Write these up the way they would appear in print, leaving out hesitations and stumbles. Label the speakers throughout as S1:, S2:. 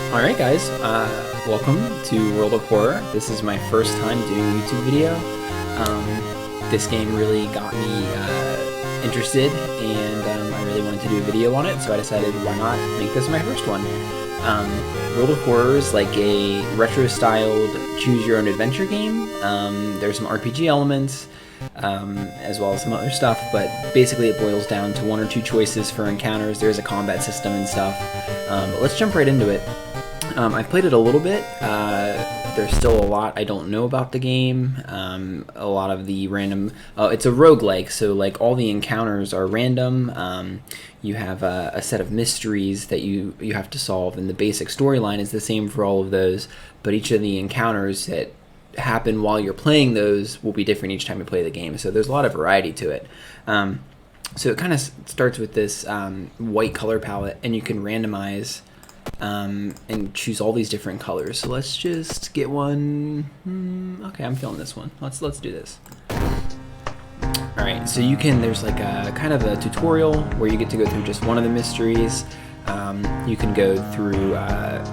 S1: Alright guys, welcome to World of Horror. This is my first time doing a YouTube video. This game really got me interested, and I really wanted to do a video on it, so I decided why not make this my first one. World of Horror is like a retro-styled choose-your-own-adventure game. There's some RPG elements, as well as some other stuff, but basically it boils down to one or two choices for encounters. There's a combat system and stuff, but let's jump right into it. I've played it a little bit. There's still a lot I don't know about the game. A lot of the random... it's a roguelike, so like all the encounters are random. You have a set of mysteries that you have to solve, and the basic storyline is the same for all of those, but each of the encounters that happen while you're playing those will be different each time you play the game, so there's a lot of variety to it. So it kind of starts with this white color palette, and you can randomize and choose all these different colors. So let's just get one. Okay, I'm feeling this one. Let's do this. All right, so you can, there's like a kind of a tutorial where you get to go through just one of the mysteries. You can go through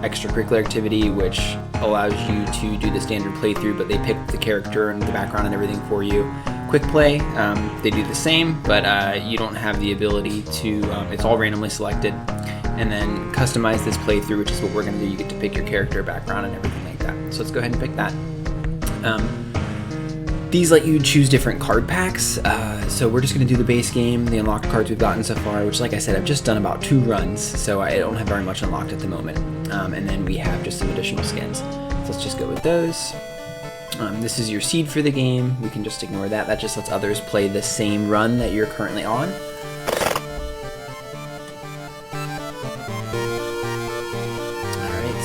S1: extracurricular activity, which allows you to do the standard playthrough, but they pick the character and the background and everything for you. Quick play, they do the same, but you don't have the ability to, it's all randomly selected. And then customize this playthrough, which is what we're going to do. You get to pick your character, background, and everything like that. So let's go ahead and pick that. These let you choose different card packs. So we're just going to do the base game, the unlocked cards we've gotten so far, which, like I said, I've just done about 2 runs, so I don't have very much unlocked at the moment. And then we have just some additional skins. So let's just go with those. This is your seed for the game. We can just ignore that. That just lets others play the same run that you're currently on.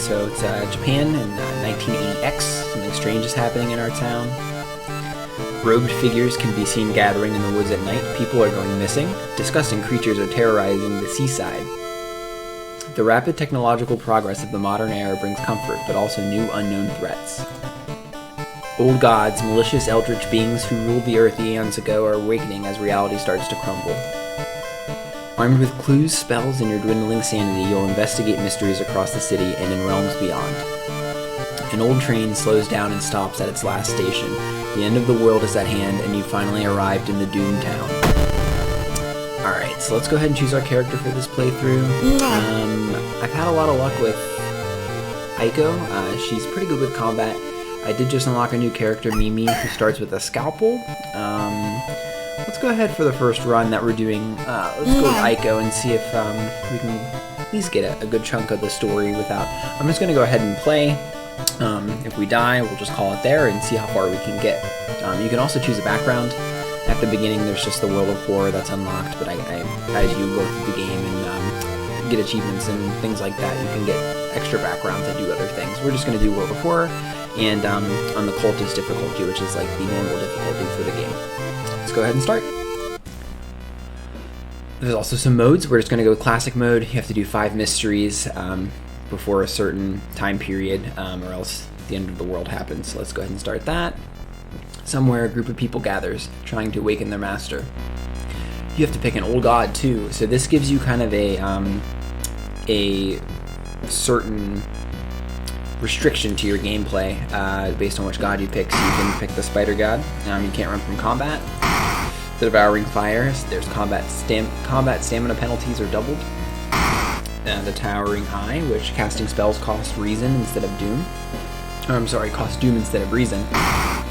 S1: So it's Japan in 1980X. Something strange is happening in our town. Robed figures can be seen gathering in the woods at night. People are going missing. Disgusting creatures are terrorizing the seaside. The rapid technological progress of the modern era brings comfort, but also new unknown threats. Old gods, malicious eldritch beings who ruled the earth eons ago, are awakening as reality starts to crumble. Armed with clues, spells, and your dwindling sanity, you'll investigate mysteries across the city and in realms beyond. An old train slows down and stops at its last station. The end of the world is at hand, and you've finally arrived in the doomed town. Alright, so let's go ahead and choose our character for this playthrough. I've had a lot of luck with Aiko. She's pretty good with combat. I did just unlock a new character, Mimi, who starts with a scalpel. Let's go ahead for the first run that we're doing. Let's go with Aiko and see if we can at least get a good chunk of the story without... I'm just going to go ahead and play. If we die, we'll just call it there and see how far we can get. You can also choose a background. At the beginning, there's just the World of Horror that's unlocked, but as you go through the game and get achievements and things like that, you can get extra backgrounds that do other things. We're just going to do World of Horror and on the cultist difficulty, which is like the normal difficulty for the game. Let's go ahead and start. There's also some modes. We're just going to go with classic mode. You have to do 5 mysteries before a certain time period, or else the end of the world happens. So let's go ahead and start that. Somewhere a group of people gathers, trying to awaken their master. You have to pick an old god too. So this gives you kind of a certain restriction to your gameplay based on which god you pick. So you can pick the spider god. You can't run from combat. The devouring fire. There's combat stamina penalties are doubled. The towering eye, which casting spells cost reason instead of doom. Cost doom instead of reason.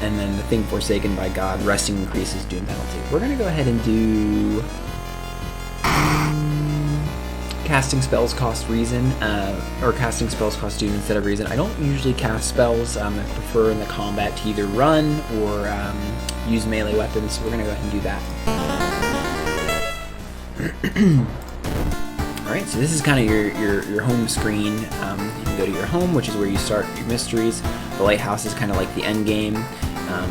S1: And then the thing forsaken by God, resting increases doom penalty. We're gonna go ahead and do casting spells cost reason, or casting spells cost doom instead of reason. I don't usually cast spells. I prefer in the combat to either run or use melee weapons, so we're going to go ahead and do that. Alright, so this is kind of your home screen. You can go to your home, which is where you start your mysteries. The lighthouse is kind of like the end game.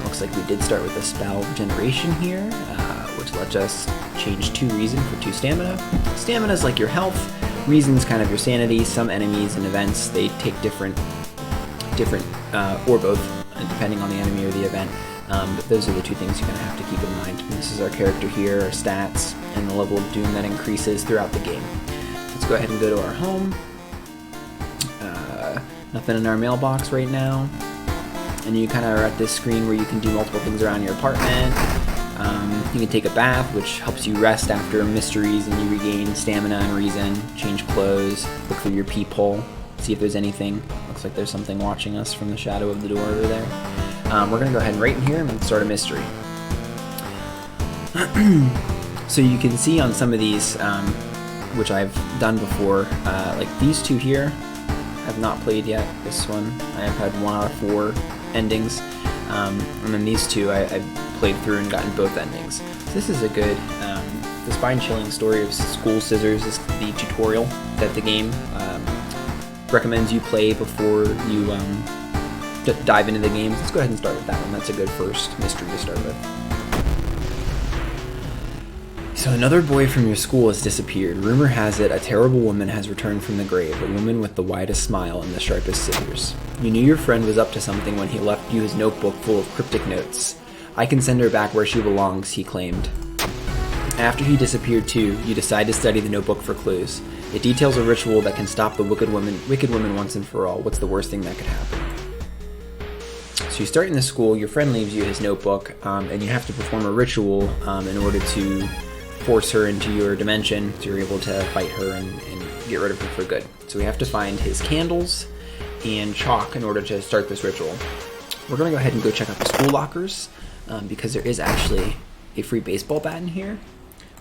S1: Looks like we did start with a spell regeneration here, which lets us change 2 reason for 2 stamina. Stamina is like your health, reason is kind of your sanity. Some enemies and events, they take different, or both, depending on the enemy or the event. But those are the 2 things you're going to have to keep in mind. This is our character here, our stats, and the level of doom that increases throughout the game. Let's go ahead and go to our home. nothing in our mailbox right now. And you kind of are at this screen where you can do multiple things around your apartment. You can take a bath, which helps you rest after mysteries, and you regain stamina and reason. Change clothes, look through your peephole, see if there's anything. Looks like there's something watching us from the shadow of the door over there. We're gonna go ahead and right in here and start a mystery. So you can see on some of these, which I've done before, like these two here, I've not played yet. This one, I have had 1 out of 4 endings, and then these two I've played through and gotten both endings. So this is a good, the spine-chilling story of School Scissors is the tutorial that the game recommends you play before you dive into the games. Let's go ahead and start with that one. That's a good first mystery to start with. So another boy from your school has disappeared. Rumor has it a terrible woman has returned from the grave, a woman with the widest smile and the sharpest scissors. You knew your friend was up to something when he left you his notebook full of cryptic notes. I can send her back where she belongs, he claimed. After he disappeared too, you decide to study the notebook for clues. It details a ritual that can stop the wicked woman once and for all. What's the worst thing that could happen? So you start in the school, your friend leaves you his notebook, and you have to perform a ritual in order to force her into your dimension, so you're able to fight her and get rid of her for good. So we have to find his candles and chalk in order to start this ritual. We're going to go ahead and go check out the school lockers, because there is actually a free baseball bat in here,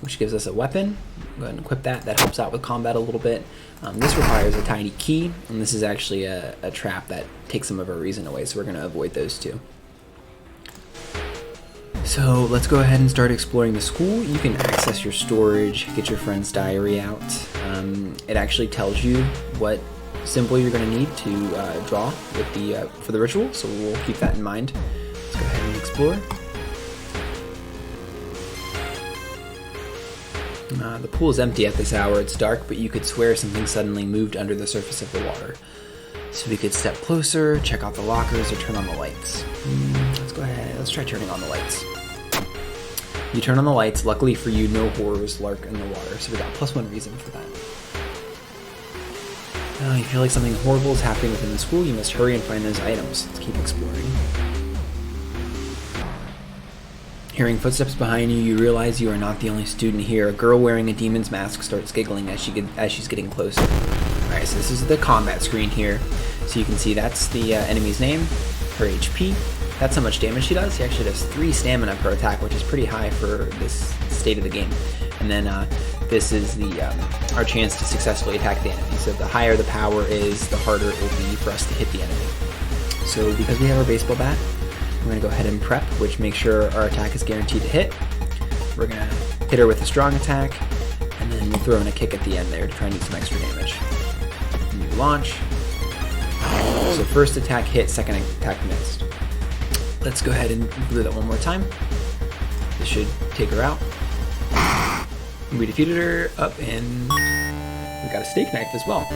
S1: which gives us a weapon. Go ahead and equip that. That helps out with combat a little bit. This requires a tiny key, and this is actually a trap that takes some of our reason away, so we're going to avoid those two. So let's go ahead and start exploring the school. You can access your storage, get your friend's diary out. It actually tells you what symbol you're going to need to draw with the for the ritual, so we'll keep that in mind. Let's go ahead and explore. The pool is empty at this hour. It's dark, but you could swear something suddenly moved under the surface of the water. So we could step closer, check out the lockers, or turn on the lights. Let's go ahead. Let's try turning on the lights. You turn on the lights. Luckily for you, no horrors lurk in the water, so we got +1 reason for that. You feel like something horrible is happening within the school. You must hurry and find those items. Let's keep exploring. Hearing footsteps behind you, you realize you are not the only student here. A girl wearing a demon's mask starts giggling as she's getting closer. Alright, so this is the combat screen here. So you can see that's the enemy's name, her HP. That's how much damage she does. She actually does 3 stamina per attack, which is pretty high for this state of the game. And then this is the our chance to successfully attack the enemy. So the higher the power is, the harder it will be for us to hit the enemy. So because we have our baseball bat, we're going to go ahead and prep, which makes sure our attack is guaranteed to hit. We're going to hit her with a strong attack, and then we'll throw in a kick at the end there to try and do some extra damage. And you launch. So first attack hit, second attack missed. Let's go ahead and do that one more time. This should take her out. We defeated her up, and we got a steak knife as well.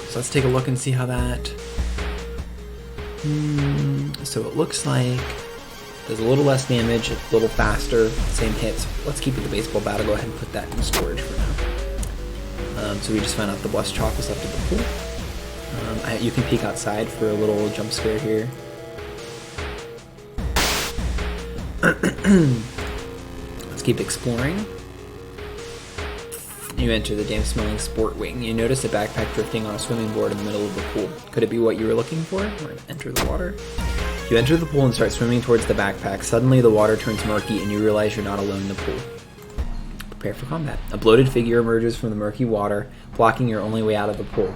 S1: So let's take a look and see how that... So it looks like there's a little less damage, a little faster, same hits. Let's keep it the baseball bat. I'll go ahead and put that in storage for now. So we just found out the blessed chalk was left at the pool. You can peek outside for a little jump scare here. Let's keep exploring. You enter the damp smelling sport wing. You notice a backpack drifting on a swimming board in the middle of the pool. Could it be what you were looking for? We're going to enter the water. You enter the pool and start swimming towards the backpack. Suddenly the water turns murky and you realize you're not alone in the pool. Prepare for combat. A bloated figure emerges from the murky water, blocking your only way out of the pool.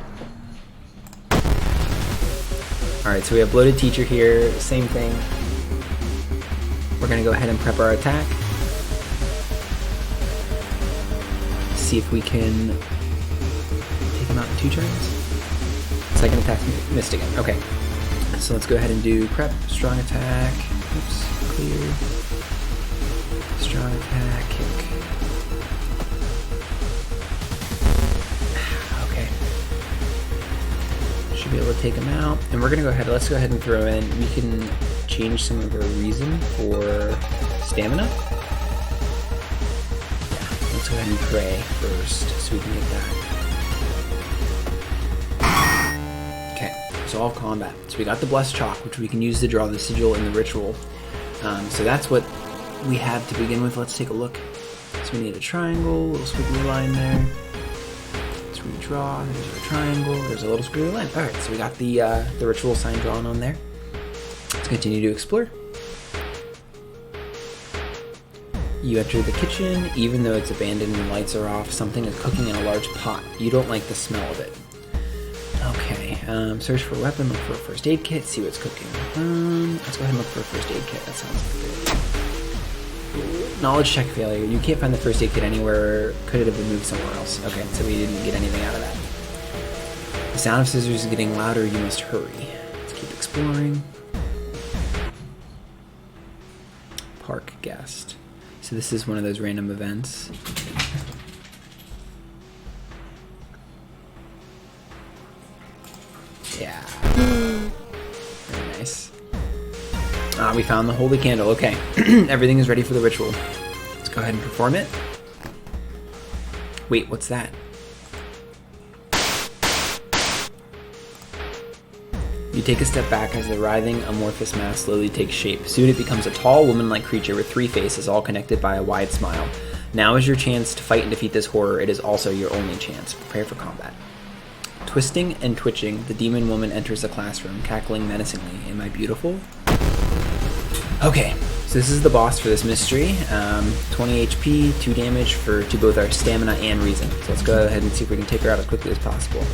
S1: Alright, so we have bloated teacher here. Same thing. We're going to go ahead and prep our attack. See if we can take him out in 2 turns. Second attack missed again. Okay, so let's go ahead and do prep, strong attack. Oops, clear. Strong attack, kick. Okay. Should be able to take him out. And we're gonna go ahead. Let's go ahead and throw in. We can change some of our reason for stamina. Let's go ahead and pray first, so we can get that. Resolve combat. So we got the blessed chalk, which we can use to draw the sigil in the ritual. So that's what we have to begin with. Let's take a look. So we need a triangle, a little squiggly line there. Let's redraw. There's our triangle. There's a little squiggly line. All right, so we got the ritual sign drawn on there. Let's continue to explore. You enter the kitchen. Even though it's abandoned and the lights are off, something is cooking in a large pot. You don't like the smell of it. Okay, search for a weapon, look for a first aid kit, see what's cooking. Let's go ahead and look for a first aid kit. That sounds good. Knowledge check failure. You can't find the first aid kit anywhere. Could it have been moved somewhere else? Okay, so we didn't get anything out of that. The sound of scissors is getting louder. You must hurry. Let's keep exploring. Park guest. So this is one of those random events. Yeah. Very nice. We found the holy candle. Okay. Everything is ready for the ritual. Let's go ahead and perform it. Wait, what's that? You take a step back as the writhing, amorphous mass slowly takes shape. Soon it becomes a tall, woman-like creature with 3 faces, all connected by a wide smile. Now is your chance to fight and defeat this horror. It is also your only chance. Prepare for combat. Twisting and twitching, the demon woman enters the classroom, cackling menacingly. Am I beautiful? Okay, so this is the boss for this mystery. 20 HP, 2 damage to both our stamina and reason. So let's go ahead and see if we can take her out as quickly as possible.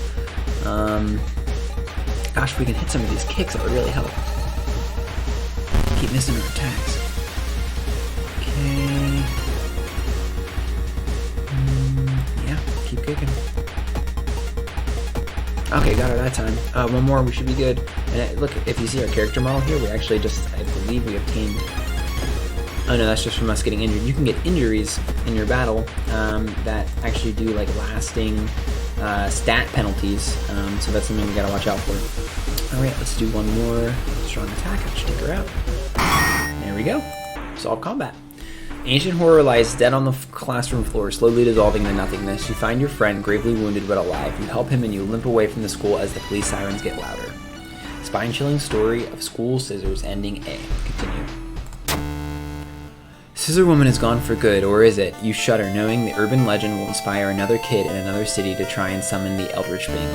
S1: Gosh, if we can hit some of these kicks, that would really help. Keep missing her attacks. Okay. Yeah, keep kicking. Okay, got her that time. One more, we should be good. And look, if you see our character model here, we actually just, I believe we obtained... Oh no, that's just from us getting injured. You can get injuries in your battle that actually do like lasting stat penalties. So that's something we gotta watch out for. Alright, let's do one more strong attack. I should take her out. There we go. Solve combat. Ancient horror lies dead on the classroom floor, slowly dissolving into nothingness. You find your friend, gravely wounded but alive. You help him and you limp away from the school as the police sirens get louder. Spine-chilling story of school scissors ending A. Continue. Scissor Woman is gone for good, or is it? You shudder, knowing the urban legend will inspire another kid in another city to try and summon the Eldritch Being.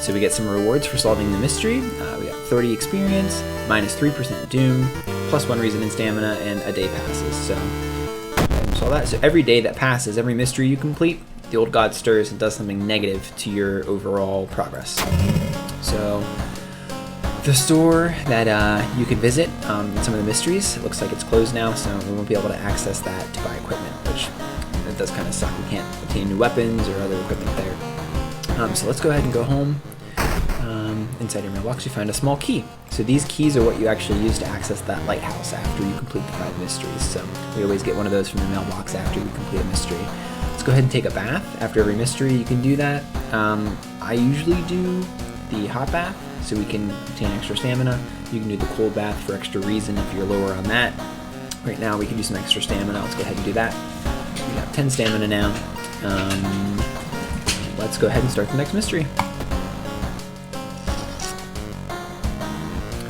S1: So we get some rewards for solving the mystery. We got 30 experience, minus 3% doom, plus 1 reason and stamina, and a day passes. So solve that. So every day that passes, every mystery you complete, the old god stirs and does something negative to your overall progress. So the store that you can visit, some of the mysteries, it looks like it's closed now, so we won't be able to access that to buy equipment, which it does kind of suck. We can't obtain new weapons or other equipment there. So let's go ahead and go home. Inside your mailbox, you find a small key. So these keys are what you actually use to access that lighthouse after you complete the 5 mysteries. So we always get one of those from the mailbox after we complete a mystery. Let's go ahead and take a bath. After every mystery, you can do that. I usually do the hot bath, so we can obtain extra stamina. You can do the cold bath for extra reason if you're lower on that. Right now, we can do some extra stamina. Let's go ahead and do that. We got 10 stamina now. Let's go ahead and start the next mystery.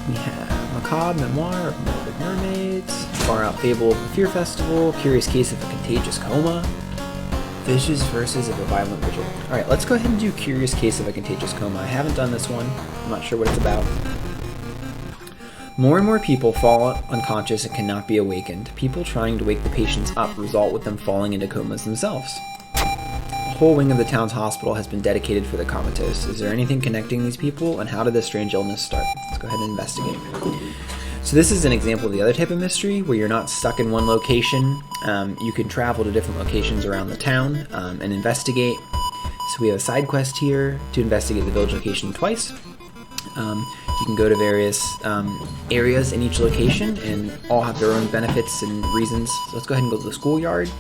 S1: We have Macabre Memoir of Morbid Mermaids, Far Out Fable of the Fear Festival, Curious Case of a Contagious Coma, Vicious Verses of a Violent Vigil. Alright, let's go ahead and do Curious Case of a Contagious Coma. I haven't done this one. I'm not sure what it's about. More and more people fall unconscious and cannot be awakened. People trying to wake the patients up result with them falling into comas themselves. A whole wing of the town's hospital has been dedicated for the comatose. Is there anything connecting these people, and how did this strange illness start? Let's go ahead and investigate. So this is an example of the other type of mystery, where you're not stuck in one location. You can travel to different locations around the town and investigate. So we have a side quest here to investigate the village location twice. You can go to various areas in each location, and all have their own benefits and reasons. So let's go ahead and go to the schoolyard.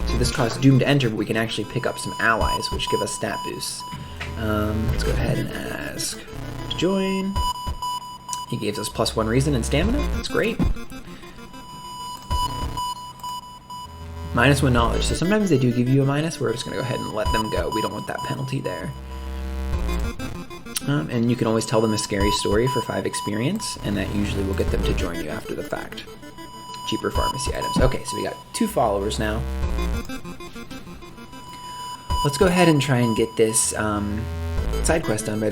S1: So this costs doom to enter, but we can actually pick up some allies, which give us stat boosts. Let's go ahead and ask to join. He gave us plus 1 reason and stamina. That's great. Minus 1 knowledge. So sometimes they do give you a minus. We're just going to go ahead and let them go. We don't want that penalty there. And you can always tell them a scary story for 5 experience, and that usually will get them to join you after the fact. Cheaper pharmacy items. Okay, so we got 2 followers now. Let's go ahead and try and get this side quest done by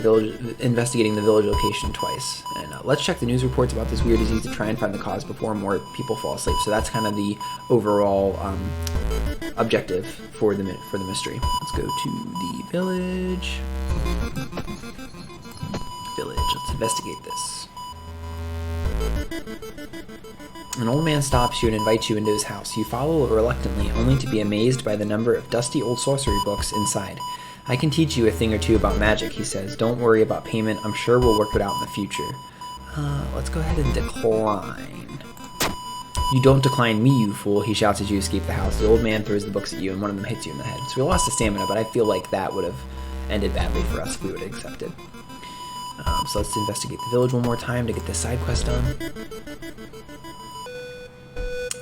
S1: investigating the village location twice. And let's check the news reports about this weird disease to try and find the cause before more people fall asleep. So that's kind of the overall objective for the mystery. Let's go to the village. Let's investigate this. An old man stops you and invites you into his house. You follow reluctantly, only to be amazed by the number of dusty old sorcery books inside. I can teach you a thing or two about magic, he says. Don't worry about payment. I'm sure we'll work it out in the future. Let's go ahead and decline. You don't decline me, you fool, he shouts as you escape the house. The old man throws the books at you, and one of them hits you in the head. So we lost the stamina, but I feel like that would have ended badly for us if we would have accepted. So let's investigate the village one more time to get this side quest done.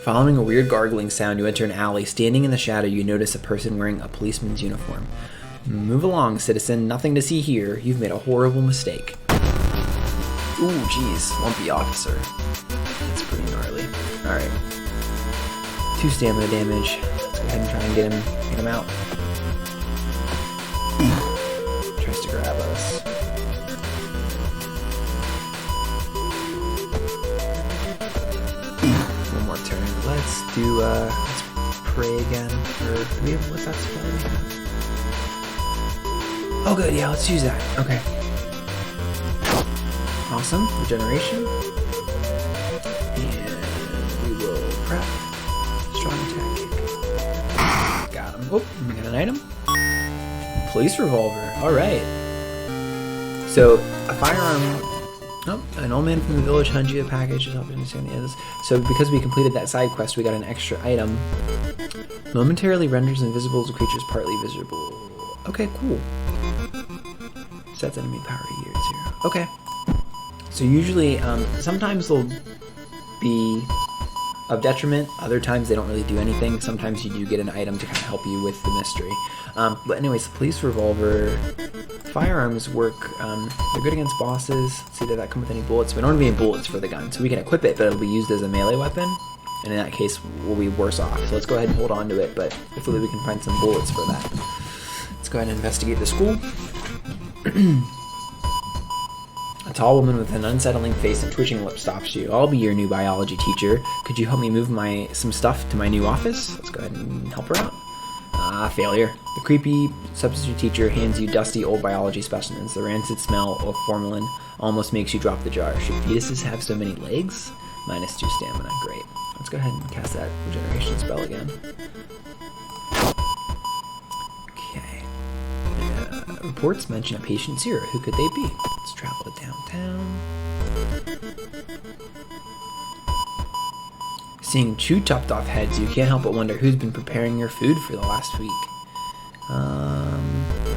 S1: Following a weird gargling sound, you enter an alley. Standing in the shadow, you notice a person wearing a policeman's uniform. Move along, citizen. Nothing to see here. You've made a horrible mistake. Ooh, jeez. Lumpy officer. That's pretty gnarly. Alright. 2 stamina damage. Let's go ahead and try and get him out. Tries to grab us. One more turn. Let's do, let's pray again. Or, do we have, what's that spell we have? Oh good, yeah, let's use that. Okay. Awesome. Regeneration. And we will prep. Strong attack kick. Got him. Oh, we got an item. Police revolver. Alright. So, a firearm. Oh, an old man from the village handed you a package to help you understand the others. So, because we completed that side quest, we got an extra item. Momentarily renders invisible to creatures partly visible. Okay, cool. Sets enemy power to year 0. Okay. So usually, sometimes they'll be of detriment. Other times they don't really do anything. Sometimes you do get an item to kind of help you with the mystery. But anyways, the police revolver firearms work. They're good against bosses. Let's see, did that come with any bullets? We don't have any bullets for the gun, so we can equip it, but it'll be used as a melee weapon. And in that case, we'll be worse off. So let's go ahead and hold on to it, but hopefully we can find some bullets for that. Let's go ahead and investigate the school. A tall woman with an unsettling face and twitching lips stops you. I'll be your new biology teacher. Could you help me move some stuff to my new office? Let's go ahead and help her out. Failure. The creepy substitute teacher hands you dusty old biology specimens. The rancid smell of formalin almost makes you drop the jar. Should fetuses have so many legs? -2 stamina. Great. Let's go ahead and cast that regeneration spell again. Okay. Reports mention a patient 0. Who could they be? Let's travel to downtown. Seeing 2 chopped off heads, you can't help but wonder who's been preparing your food for the last week.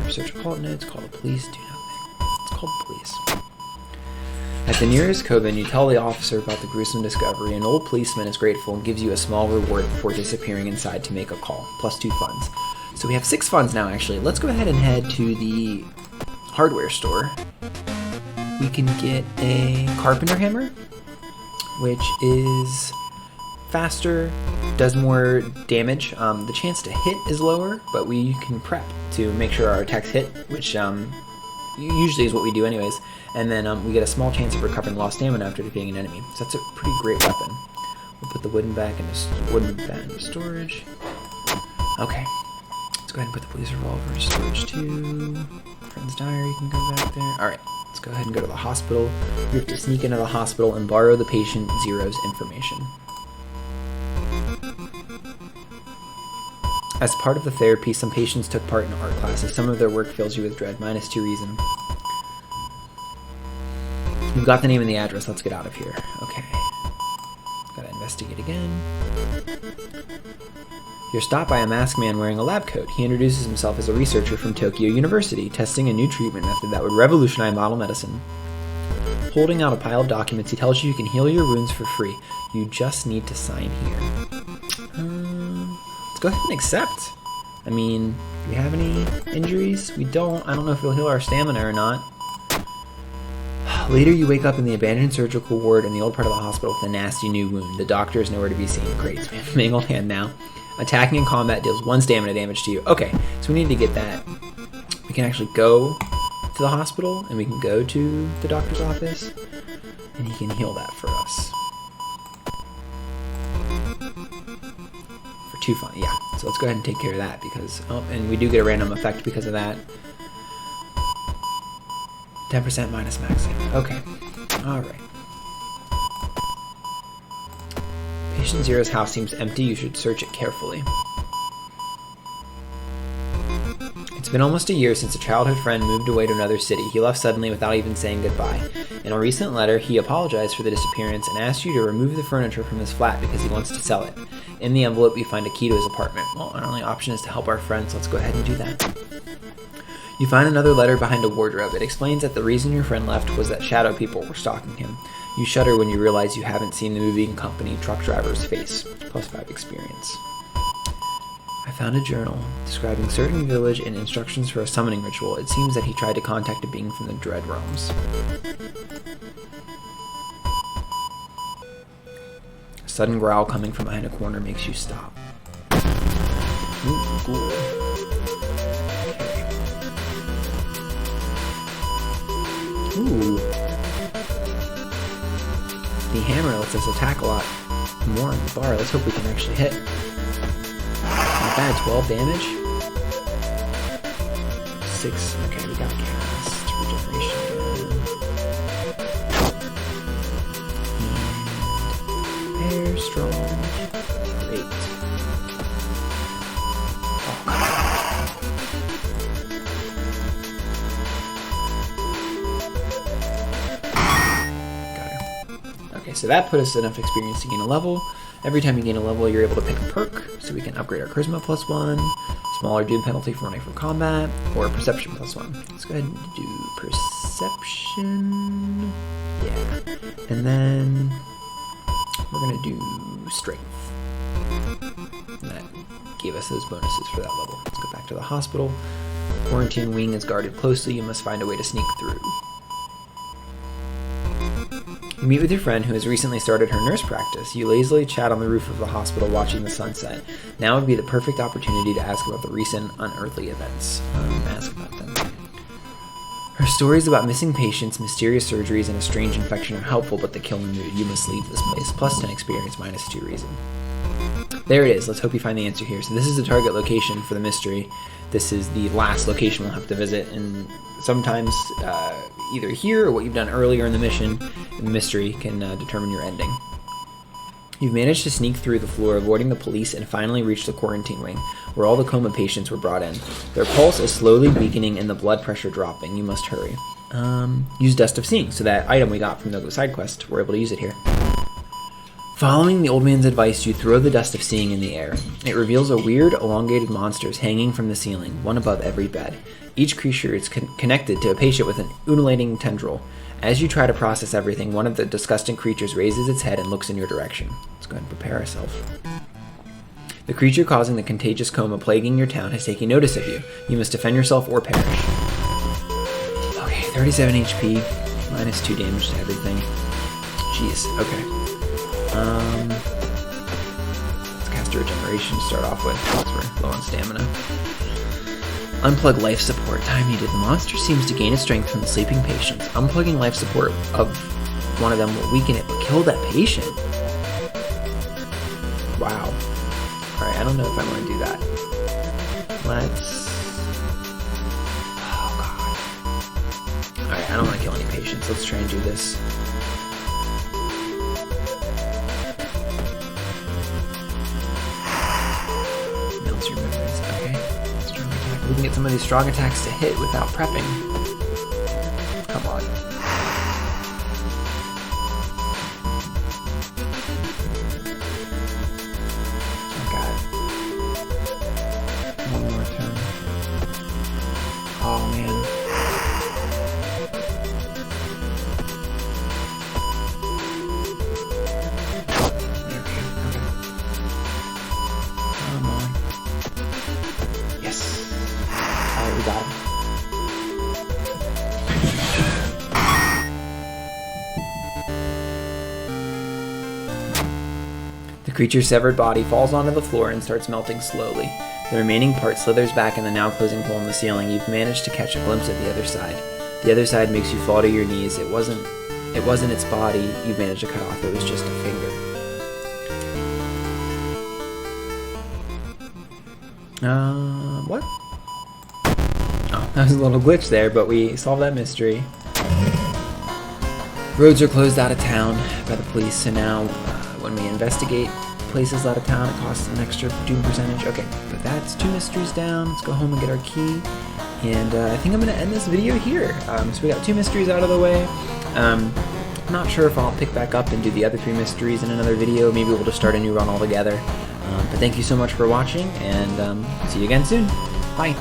S1: Research occult notes, call the police, do nothing. Let's call the police. At the nearest coven, you tell the officer about the gruesome discovery. An old policeman is grateful and gives you a small reward before disappearing inside to make a call, +2 funds. So we have 6 funds now, actually. Let's go ahead and head to the hardware store. We can get a carpenter hammer, which is faster, does more damage. The chance to hit is lower, but we can prep to make sure our attacks hit, which usually is what we do anyways. And then we get a small chance of recovering lost stamina after defeating an enemy. So that's a pretty great weapon. We'll put the wooden bat into storage. Okay. Let's go ahead and put the police revolver in storage too. Friend's diary can go back there. Alright, let's go ahead and go to the hospital. You have to sneak into the hospital and borrow the patient 0's information. As part of the therapy, some patients took part in art classes. Some of their work fills you with dread. -2 reason. We've got the name and the address. Let's get out of here. Okay. Gotta investigate again. You're stopped by a masked man wearing a lab coat. He introduces himself as a researcher from Tokyo University, testing a new treatment method that would revolutionize model medicine. Holding out a pile of documents, he tells you can heal your wounds for free. You just need to sign here. Let's go ahead and accept. I mean, do we have any injuries? We don't. I don't know if it'll heal our stamina or not. Later, you wake up in the abandoned surgical ward in the old part of the hospital with a nasty new wound. The doctor is nowhere to be seen. Great. Mangled hand now. Attacking in combat deals 1 stamina damage to you. Okay, so we need to get that. We can actually go to the hospital, and we can go to the doctor's office, and he can heal that for us. For 2 fun, yeah. So let's go ahead and take care of that because, and we do get a random effect because of that. 10% minus max. Okay, all right. Patient Zero's house seems empty. You should search it carefully. It's been almost a year since a childhood friend moved away to another city. He left suddenly without even saying goodbye. In a recent letter, he apologized for the disappearance and asked you to remove the furniture from his flat because he wants to sell it. In the envelope, you find a key to his apartment. Well, our only option is to help our friend, so let's go ahead and do that. You find another letter behind a wardrobe. It explains that the reason your friend left was that shadow people were stalking him. You shudder when you realize you haven't seen the moving company truck driver's face. +5 experience. I found a journal describing certain village and instructions for a summoning ritual. It seems that he tried to contact a being from the Dread Realms. A sudden growl coming from behind a corner makes you stop. Ooh, cool. Ooh. The hammer lets us attack a lot more on the bar. Let's hope we can actually hit. Not bad, 12 damage. 6. Okay, we got cast. Regeneration again. And air strong. Great. So that put us enough experience to gain a level. Every time you gain a level, you're able to pick a perk. So we can upgrade our Charisma +1, smaller doom penalty for running from combat, or Perception +1. Let's go ahead and do Perception. Yeah. And then we're going to do Strength. And that gave us those bonuses for that level. Let's go back to the hospital. Quarantine wing is guarded closely. You must find a way to sneak through. You meet with your friend who has recently started her nurse practice. You lazily chat on the roof of the hospital watching the sunset. Now would be the perfect opportunity to ask about the recent unearthly events. Ask about them. Her stories about missing patients, mysterious surgeries, and a strange infection are helpful, but they kill the mood. You must leave this place. +10 experience, -2 reason. There it is. Let's hope you find the answer here. So this is the target location for the mystery. This is the last location we'll have to visit, and sometimes either here or what you've done earlier in the mission, the mystery can determine your ending. You've managed to sneak through the floor, avoiding the police, and finally reached the quarantine wing, where all the coma patients were brought in. Their pulse is slowly weakening and the blood pressure dropping. You must hurry. Use Dust of Seeing. So that item we got from the side quest, we're able to use it here. Following the old man's advice, you throw the Dust of Seeing in the air. It reveals a weird, elongated monsters hanging from the ceiling, one above every bed. Each creature is connected to a patient with an undulating tendril. As you try to process everything, one of the disgusting creatures raises its head and looks in your direction. Let's go ahead and prepare ourselves. The creature causing the contagious coma plaguing your town has taken notice of you. You must defend yourself or perish. Okay, 37 HP, -2 damage to everything. Jeez, okay. Let's cast a regeneration to start off with, because we're low on stamina. Unplug life support. Time needed. The monster seems to gain its strength from the sleeping patients. Unplugging life support of one of them will weaken it, but kill that patient. Wow. Alright, I don't know if I want to do that. Let's... Oh, God. Alright, I don't want to kill any patients. Let's try and do this. We can get some of these strong attacks to hit without prepping. Come on. I got it. One more turn. Oh, man. There we go. Okay. Come on. Yes. Alright, we got him. creature's severed body falls onto the floor and starts melting slowly. The remaining part slithers back in the now closing hole in the ceiling. You've managed to catch a glimpse at the other side. The other side makes you fall to your knees. It wasn't its body you've managed to cut off, it was just a finger. What? Oh, that was a little glitch there, but we solved that mystery. Roads are closed out of town by the police, so now when we investigate places out of town, it costs an extra doom percentage. Okay, but that's 2 mysteries down. Let's go home and get our key. And I think I'm going to end this video here. So we got 2 mysteries out of the way. I'm not sure if I'll pick back up and do the other 3 mysteries in another video. Maybe we'll just start a new run altogether. But thank you so much for watching, and see you again soon. Bye.